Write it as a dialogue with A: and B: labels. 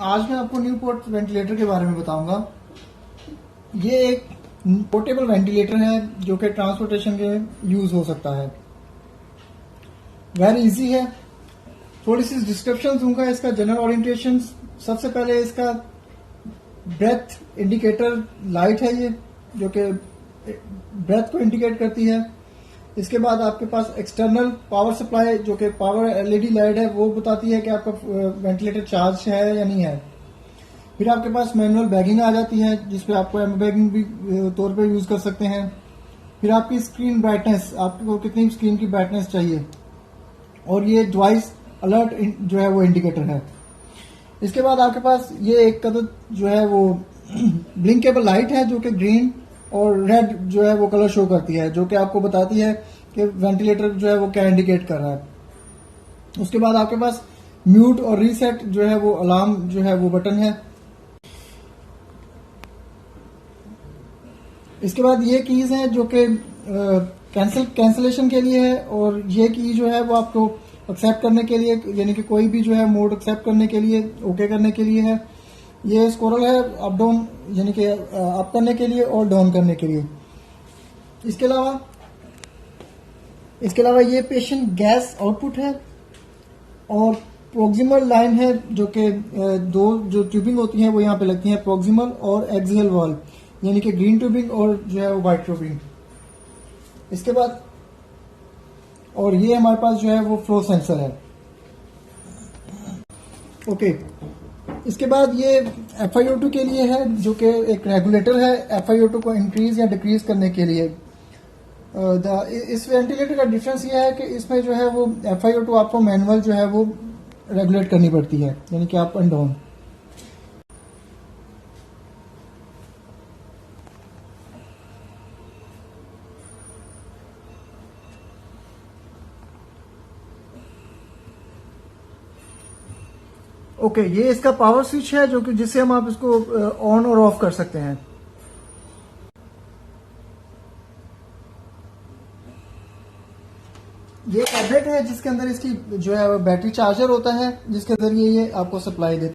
A: आज मैं आपको न्यू पोर्ट वेंटिलेटर के बारे में बताऊंगा। ये एक पोर्टेबल वेंटिलेटर है जो कि ट्रांसपोर्टेशन के यूज हो सकता है। वेरी इजी है। थोड़ी सी डिस्क्रिप्शन दूंगा इसका। जनरल ओरिएंटेशन, सबसे पहले इसका ब्रेथ इंडिकेटर लाइट है ये, जो कि ब्रेथ को इंडिकेट करती है। इसके बाद आपके पास एक्सटर्नल पावर सप्लाई, जो कि पावर एलईडी लाइट है, वो बताती है कि आपका वेंटिलेटर चार्ज है या नहीं है। फिर आपके पास मैनुअल बैगिंग आ जाती है, जिसपे आपको एम बैगिंग भी तौर पे यूज कर सकते हैं। फिर आपकी स्क्रीन ब्राइटनेस, आपको कितनी स्क्रीन की ब्राइटनेस चाहिए, और ये डिवाइस अलर्ट जो है वो इंडिकेटर है। इसके बाद आपके पास ये एक कदर जो है वो ब्लिंकेबल लाइट है, जो कि ग्रीन और रेड जो है वो कलर शो करती है, जो कि आपको बताती है कि वेंटिलेटर जो है वो क्या इंडिकेट कर रहा है। उसके बाद आपके पास म्यूट और रीसेट जो है वो अलार्म जो है वो बटन है। इसके बाद ये कीज हैं जो कि कैंसलेशन के लिए है, और ये की जो है वो आपको एक्सेप्ट करने के लिए, यानी कि कोई भी जो है मोड एक्सेप्ट करने के लिए, ओके करने के लिए है। ये स्कोरल है अप डाउन, यानी कि अप करने के लिए और डाउन करने के लिए। इसके अलावा ये पेशेंट गैस आउटपुट है, और प्रोक्सिमल लाइन है, जो कि दो जो ट्यूबिंग होती हैं वो यहाँ पे लगती हैं, प्रोक्सिमल और एक्सियल वाल, यानी कि ग्रीन ट्यूबिंग और जो है वो व्हाइट ट्यूबिंग। इसके बाद और ये हमारे पास जो है वो फ्लो सेंसर है। ओके, इसके बाद ये FiO2 के लिए है, जो कि एक रेगुलेटर है FiO2 को इंक्रीज या डिक्रीज करने के लिए। इस वेंटिलेटर का डिफरेंस ये है कि इसमें जो है वो FiO2 आपको मैनुअल जो है वो रेगुलेट करनी पड़ती है, यानी कि अप एंड डाउन। ओके, ये इसका पावर स्विच है, जो कि जिससे हम आप इसको ऑन और ऑफ कर सकते हैं। ये टैबलेट है जिसके अंदर इसकी जो है बैटरी चार्जर होता है, जिसके जरिए ये आपको सप्लाई देता है।